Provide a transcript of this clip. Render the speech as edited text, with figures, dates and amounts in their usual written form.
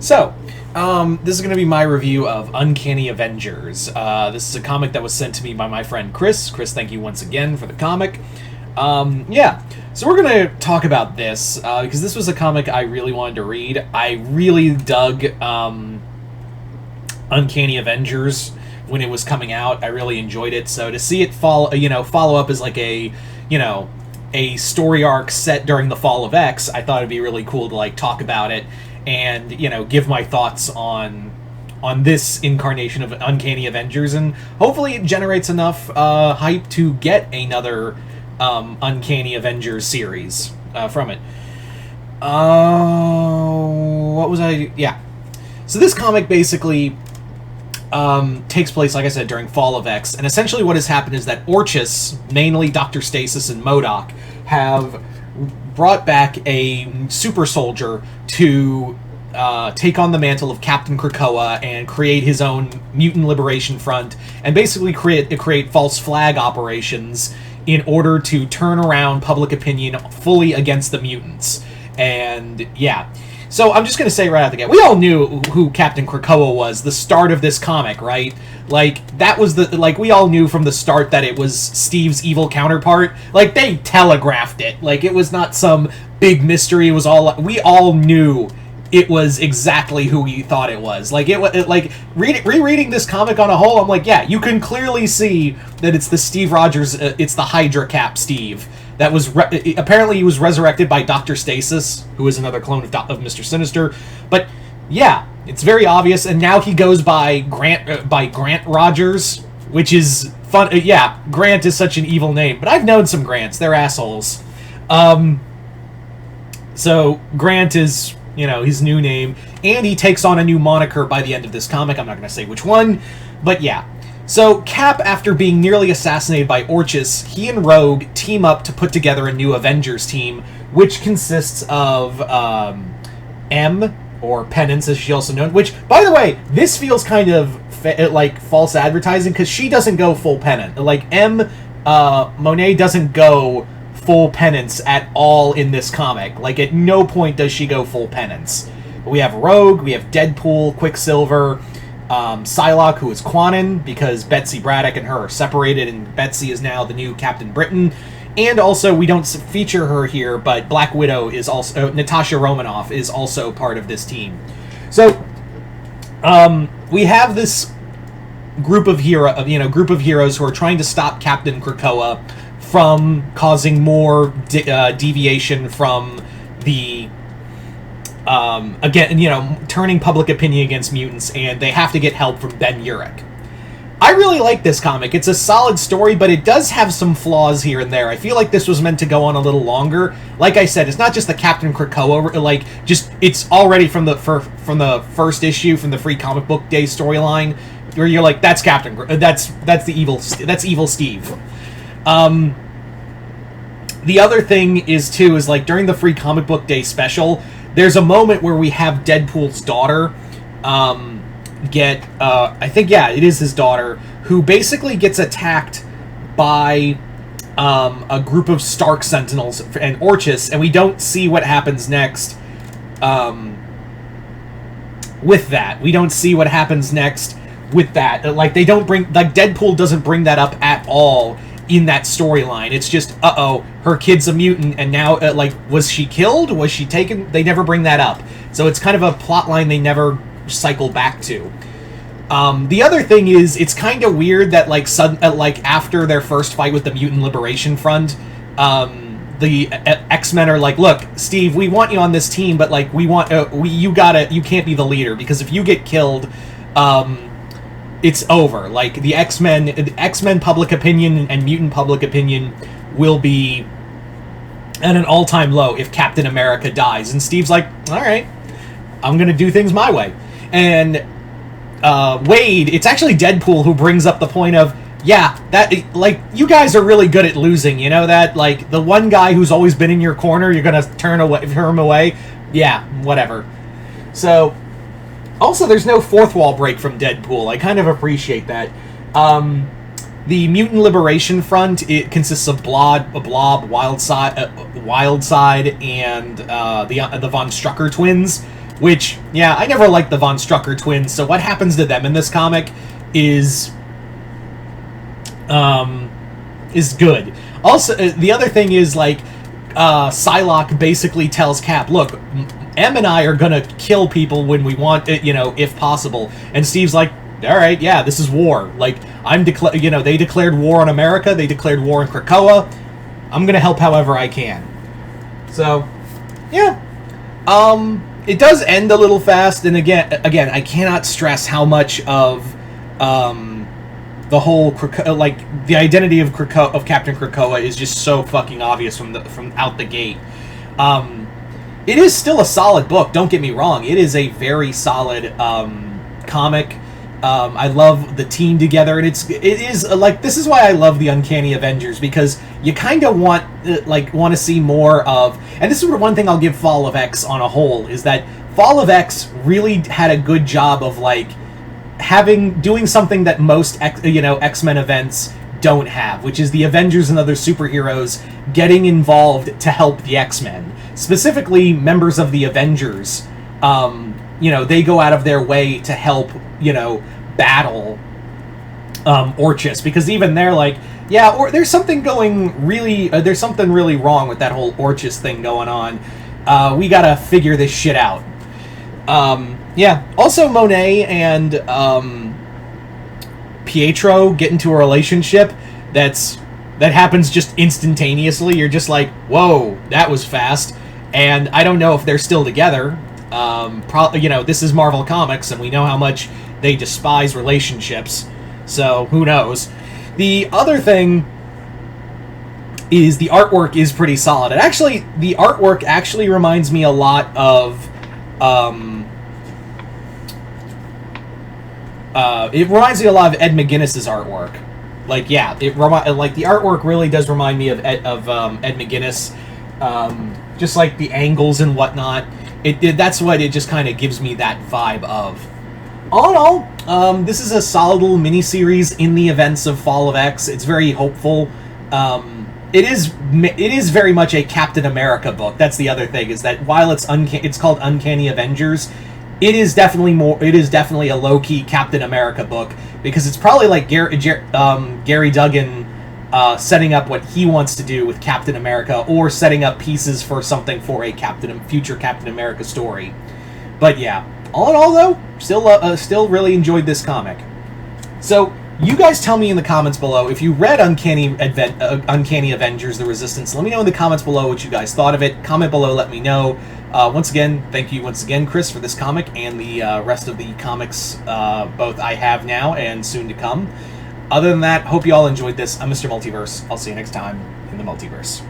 So, this is going to be my review of Uncanny Avengers. This is a comic that was sent to me by my friend Chris. Chris, thank you once again for the comic. So we're going to talk about this, because this was a comic I really wanted to read. I really dug Uncanny Avengers when it was coming out. I really enjoyed it, so to see it follow up as like a story arc set during the Fall of X, I thought it'd be really cool to like talk about it and give my thoughts on this incarnation of Uncanny Avengers, and hopefully it generates enough hype to get another Uncanny Avengers series from it. What was I? Yeah. So this comic basically takes place, like I said, during Fall of X, and essentially what has happened is that Orchis, mainly Dr. Stasis and MODOK, have brought back a super soldier to take on the mantle of Captain Krakoa and create his own mutant liberation front, and basically create false flag operations in order to turn around public opinion fully against the mutants. And yeah, so I'm just going to say right out the gate, we all knew who Captain Krakoa was, the start of this comic, right? Like, that was we all knew from the start that it was Steve's evil counterpart. Like, they telegraphed it. Like, it was not some big mystery. It was all, we all knew it was exactly who we thought it was. Like, rereading this comic on a whole, I'm like, yeah, you can clearly see that it's the Steve Rogers, it's the Hydra Cap Steve. That was apparently he was resurrected by Dr. Stasis, who is another clone of Mr. Sinister. But yeah, it's very obvious. And now he goes by Grant Rogers, which is fun. Yeah, Grant is such an evil name, but I've known some Grants. They're assholes. So Grant is his new name, and he takes on a new moniker by the end of this comic. I'm not going to say which one, but yeah. So, Cap, after being nearly assassinated by Orchis, he and Rogue team up to put together a new Avengers team, which consists of M, or Penance as she's also known, which, by the way, this feels kind of like false advertising, because she doesn't go full Penance. Like, Monet doesn't go full Penance at all in this comic. Like, at no point does she go full Penance. We have Rogue, we have Deadpool, Quicksilver, Psylocke, who is Quanon, because Betsy Braddock and her are separated, and Betsy is now the new Captain Britain. And also, we don't feature her here, but Black Widow is also, Natasha Romanoff is also part of this team. So, we have this group of heroes who are trying to stop Captain Krakoa from causing more deviation from the turning public opinion against mutants, and they have to get help from Ben Urich. I really like this comic. It's a solid story, but it does have some flaws here and there. I feel like this was meant to go on a little longer. Like I said, it's not just the Captain Krakoa, it's already from the first issue, from the Free Comic Book Day storyline, where you're like, that's that's evil Steve. The other thing is like during the Free Comic Book Day special, there's a moment where we have Deadpool's daughter it is his daughter, who basically gets attacked by a group of Stark Sentinels and Orchis, and we don't see what happens next with that. We don't see what happens next with that. Deadpool doesn't bring that up at all in that storyline. It's just, her kid's a mutant, and now, was she killed? Was she taken? They never bring that up. So it's kind of a plot line they never cycle back to. The other thing is, it's kind of weird that, after their first fight with the Mutant Liberation Front, the X-Men are like, look, Steve, we want you on this team, but, you can't be the leader, because if you get killed, it's over. Like, the X-Men public opinion and mutant public opinion will be at an all-time low if Captain America dies. And Steve's like, alright, I'm gonna do things my way. And Wade, it's actually Deadpool who brings up the point of, yeah, that, you guys are really good at losing, you know that? Like, the one guy who's always been in your corner, you're gonna turn him away? Yeah, whatever. So, also, there's no fourth wall break from Deadpool. I kind of appreciate that. The Mutant Liberation Front, it consists of Blob, Wildside, and the Von Strucker twins. Which, yeah, I never liked the Von Strucker twins, so what happens to them in this comic is good. Also, the other thing is, like, Psylocke basically tells Cap, look, M and I are gonna kill people when we want it, if possible. And Steve's like, all right, yeah, this is war. Like, they declared war on America, they declared war on Krakoa. I'm gonna help however I can. So, yeah. It does end a little fast, and again, I cannot stress how much of, the whole the identity of Captain Krakoa is just so fucking obvious from out the gate. It is still a solid book. Don't get me wrong. It is a very solid comic. I love the team together, and it is like, this is why I love the Uncanny Avengers, because you kind of want to see more of. And this is one thing I'll give Fall of X on a whole, is that Fall of X really had a good job of doing something that most X-Men events don't have, which is the Avengers and other superheroes getting involved to help the X-Men. Specifically, members of the Avengers, they go out of their way to help, battle Orchis, because even they're like, yeah, or there's something really wrong with that whole Orchis thing going on. We gotta figure this shit out. Yeah. Also, Monet and Pietro get into a relationship that happens just instantaneously. You're just like, whoa, that was fast. And I don't know if they're still together. This is Marvel Comics, and we know how much they despise relationships. So who knows? The other thing is the artwork is pretty solid. And actually, the artwork actually reminds me a lot of. It reminds me a lot of Ed McGuinness's artwork. Like, yeah, the artwork really does remind me of Ed McGuinness. Just like the angles and whatnot. That's what it just kind of gives me that vibe of. All in all, this is a solid little miniseries in the events of Fall of X. It's very hopeful. It is very much a Captain America book. That's the other thing, is that while it's called Uncanny Avengers, it is definitely a low-key Captain America book, because it's probably like Gary Duggan setting up what he wants to do with Captain America, or setting up pieces for something for a future Captain America story. But yeah, all in all though, still really enjoyed this comic. So you guys tell me in the comments below if you read Uncanny Avengers: The Resistance. Let me know in the comments below what you guys thought of it. Comment below, let me know. Once again, thank you once again, Chris, for this comic and the rest of the comics, both I have now and soon to come. Other than that, hope you all enjoyed this. I'm Mr. Multiverse. I'll see you next time in the multiverse.